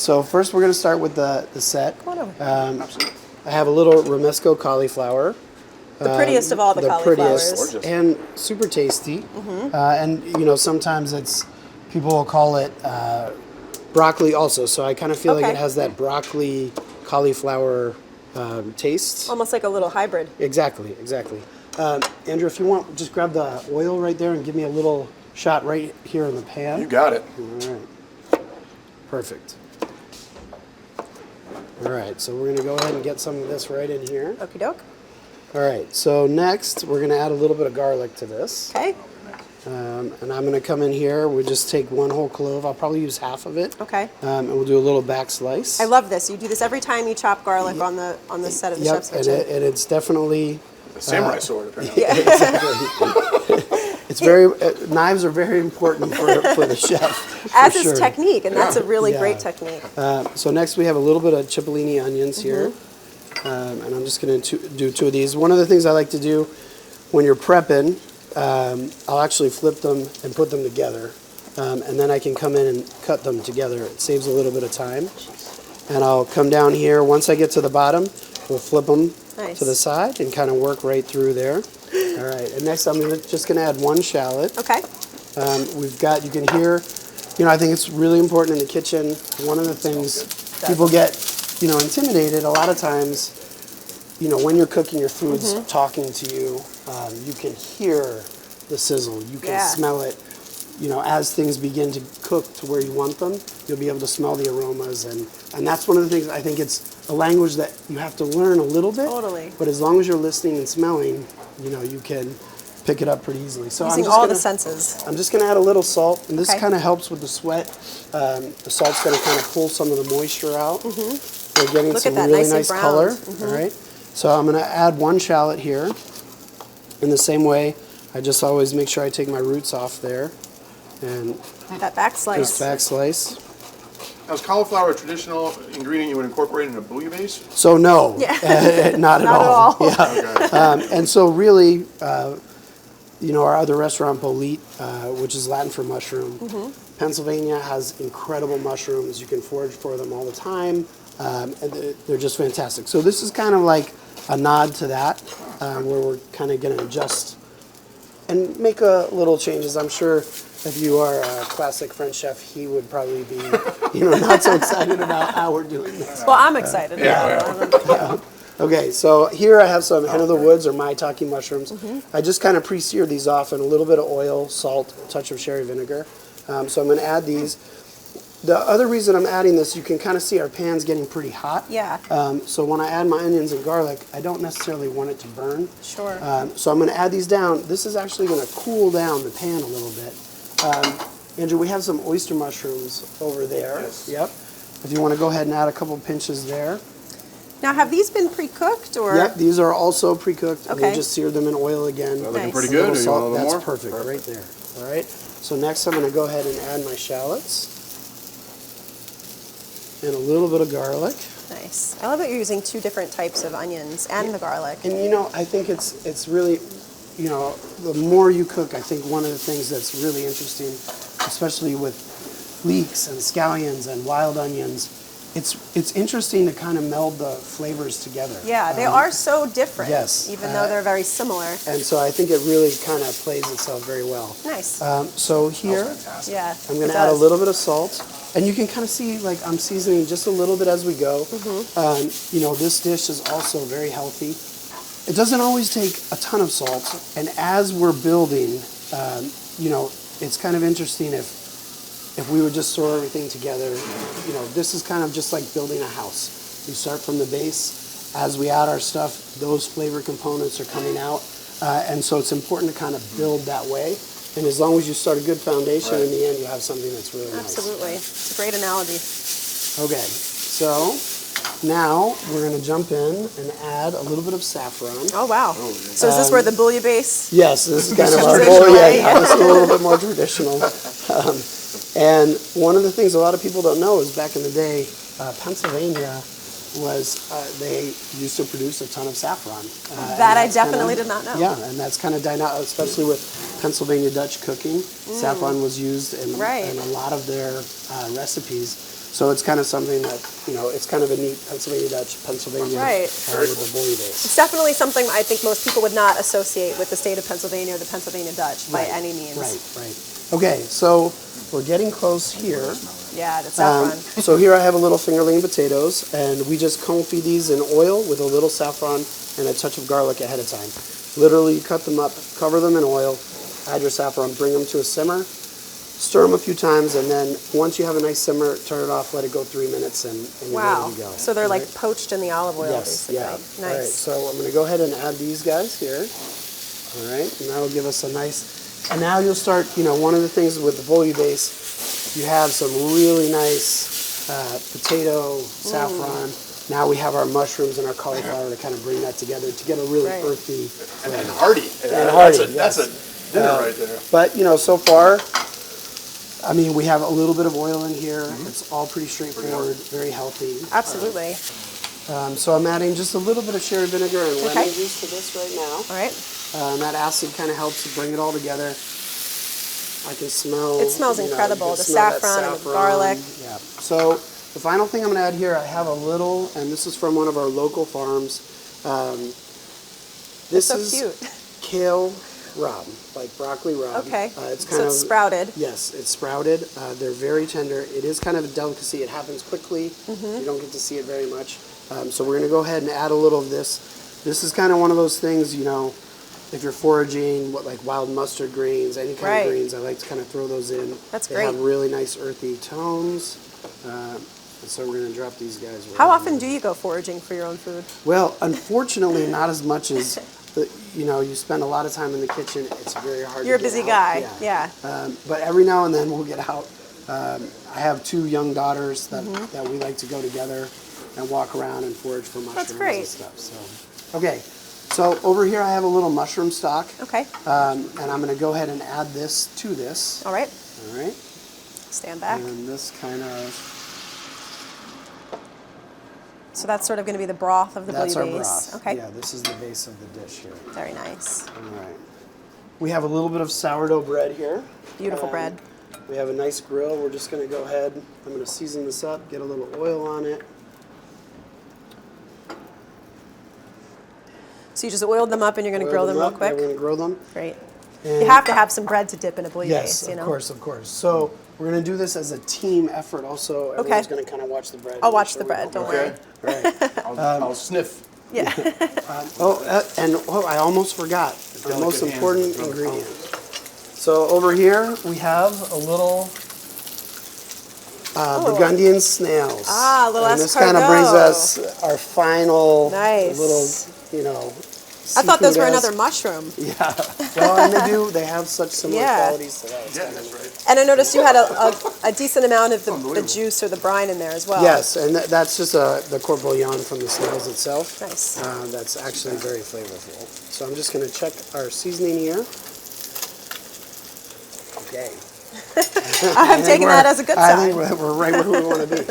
So first we're going to start with the set. Come on over. I have a little Romesco cauliflower. The prettiest of all the cauliflowers. Prettiest and super tasty. And you know, sometimes people will call it broccoli also. So I kind of feel like it has that broccoli cauliflower taste. Almost like a little hybrid. Exactly. Andrew, if you want, just grab the oil right there and give me a little shot right here in the pan. You got it. All right. Perfect. All right, so we're going to go ahead and get some of this right in here. Okie doke. All right, so next we're going to add a little bit of garlic to this. Okay. And I'm going to come in here. We just take one whole clove. I'll probably use half of it. Okay. And we'll do a little back slice. I love this. You do this every time you chop garlic on the set of the chef's kitchen. And it's definitely A samurai sword, apparently. Yeah. it's very knives are very important for the chef. As is technique, and that's a really great technique. So next we have a little bit of Cipollini onions here. And I'm just going to do two of these. One of the things I like to do when you're prepping, I'll actually flip them and put them together. And then I can come in and cut them together. It saves a little bit of time. And I'll come down here. Once I get to the bottom, we'll flip them to the side and kind of work right through there. All right. And next I'm just going to add one shallot. Okay. You can hear, I think it's really important in the kitchen. One of the things people get, intimidated a lot of times, when you're cooking your food's talking to you, you can hear the sizzle. You can smell it. As things begin to cook to where you want them, you'll be able to smell the aromas. And that's one of the things, I think it's a language that you have to learn a little bit. Totally. But as long as you're listening and smelling, you can pick it up pretty easily. So Using all the senses. I'm just going to add a little salt, and this kind of helps with the sweat. The salt's going to kind of pull some of the moisture out. We're getting some really nice color. All right. So I'm going to add one shallot here. In the same way, I just always make sure I take my roots off there. And that back slice. Just back slice. Now, is cauliflower a traditional ingredient you would incorporate in a bouillabaisse? So no, not at all. Yeah. Okay. And so really, our other restaurant, Bolete, which is Latin for mushroom, Pennsylvania has incredible mushrooms. You can forage for them all the time, and they're just fantastic. So this is kind of like a nod to that, where we're kind of going to adjust and make a little changes. I'm sure if you are a classic French chef, he would probably be, not so excited about how we're doing this. Well, I'm excited. Okay, so here I have some hen of the woods or Maitake mushrooms. I just kind of pre-sear these off in a little bit of oil, salt, a touch of sherry vinegar. So I'm going to add these. The other reason I'm adding this, you can kind of see our pan's getting pretty hot. Yeah. So when I add my onions and garlic, I don't necessarily want it to burn. Sure. So I'm going to add these down. This is actually going to cool down the pan a little bit. Andrew, we have some oyster mushrooms over there. Yes. Yep. If you want to go ahead and add a couple pinches there. Now, have these been pre-cooked or? Yep, these are also pre-cooked. Okay. And we just seared them in oil again. They're looking Nice. pretty good. That's more? perfect right there. All right. So next I'm going to go ahead and add my shallots and a little bit of garlic. Nice. I love that you're using two different types of onions and the garlic. And I think it's really, the more you cook, I think one of the things that's really interesting, especially with leeks and scallions and wild onions, it's interesting to kind of meld the flavors together. Yeah, they are so different. Yes. Even though they're very similar. And so I think it really kind of plays itself very well. Nice. So here, Yeah. I'm going to add a little bit of salt. And you can kind of see, like, I'm seasoning just a little bit as we go. This dish is also very healthy. It doesn't always take a ton of salt. And as we're building, it's kind of interesting if we would just throw everything together. This is kind of just like building a house. We start from the base. As we add our stuff, those flavor components are coming out. And so it's important to kind of build that way. And as long as you start a good foundation, in the end, you have something that's really nice. Absolutely. It's a great analogy. Okay, so now we're going to jump in and add a little bit of saffron. Oh, wow. So is this where the bouillabaisse? Yes, this is kind of our Traditional, bowl. right? Yeah, this is a little bit more traditional. And one of the things a lot of people don't know is back in the day, Pennsylvania they used to produce a ton of saffron. That I definitely did not know. Yeah, and that's kind of dying out, especially with Pennsylvania Dutch cooking. Saffron was used in a lot of their recipes. So it's kind of something that, it's kind of a neat Pennsylvania Dutch, Pennsylvania Right. with the bouillabaisse. It's definitely something I think most people would not associate with the state of Pennsylvania or the Pennsylvania Dutch by any means. Right. Okay, so we're getting close here. Yeah, the saffron. So here I have a little fingerling potatoes, and we just confit these in oil with a little saffron and a touch of garlic ahead of time. Literally, you cut them up, cover them in oil, add your saffron, bring them to a simmer, stir them a few times, and then once you have a nice simmer, turn it off, let it go 3 minutes, and you're Wow. ready to go. So they're All like poached in the olive oil, Yes, basically. yeah. Nice. All right, so I'm going to go ahead and add these guys here. All right, and that'll give us a nice, and now you'll start, one of the things with the bouillabaisse, you have some really nice potato, saffron. Now we have our mushrooms and our cauliflower to kind of bring that together to get a really Right. earthy. And hearty. And hearty, That's a dinner right there. But, so far, I mean, we have a little bit of oil in here. It's all pretty straightforward, very healthy. Absolutely. So I'm adding just a little bit of sherry vinegar and lemon Okay. juice to this right now. All right. That acid kind of helps to bring it all together. I can smell. It smells you incredible, you can the smell that saffron and the garlic. Yeah. So the final thing I'm going to add here, I have a little, and this is from one of our local farms. This So is cute. Kale Rabe, like broccoli rabe. Okay. It's So kind of it's sprouted. Yes, it's sprouted. They're very tender. It is kind of a delicacy. It happens quickly. Mm-hmm. You don't get to see it very much. So we're going to go ahead and add a little of this. This is kind of one of those things, if you're foraging, like wild mustard greens, any kind Right. of greens, I like to kind of throw those in. That's They great. have really nice earthy tones. And so we're going to drop these guys right How in often there. do you go foraging for your own food? Well, unfortunately, not as much as, you spend a lot of time in the kitchen. It's very hard You're a to get busy out. guy. Yeah. But every now and then we'll get out. I have 2 young daughters that we like to go together and walk around and forage for mushrooms great. and stuff. So, okay. So over here I have a little mushroom stock. Okay. And I'm going to go ahead and add this to this. All right. All right. Stand back. And this kind of, So that's sort of going to be the broth of the that's our bouillabaisse. broth. Okay. Yeah, this is the base of the dish here. Very nice. All right. We have a little bit of sourdough bread here. Beautiful bread. We have a nice grill. We're just going to go ahead. I'm going to season this up, get a little oil on it. So you just oiled them up and you're going to grill them real quick? Yeah, we're going to grill them. Great. And You have to have some bread to dip in a bouillabaisse, yes, you know? of course. So we're going to do this as a team effort also. Everyone's going to kind of watch the bread. I'll and watch make the sure bread, we don't go worry. Right. I'll sniff. Yeah. I almost forgot the delicate most hands important of the brother. ingredient. So over here we have a little Burgundian snails. Ah, a little and this kind of brings escargot. us our final Nice. little, I thought those were seafood-esque- another mushroom. Yeah. Well, and they have such similar Yeah. qualities to that. Yeah, that's right. And I noticed you had a decent amount of the juice or the brine in there as well. Yes, and that's just the court bouillon from the snails itself. Nice. That's actually very flavorful. So I'm just going to check our seasoning here. Okay. I'm taking that as a good I sign. think we're right where we want to be.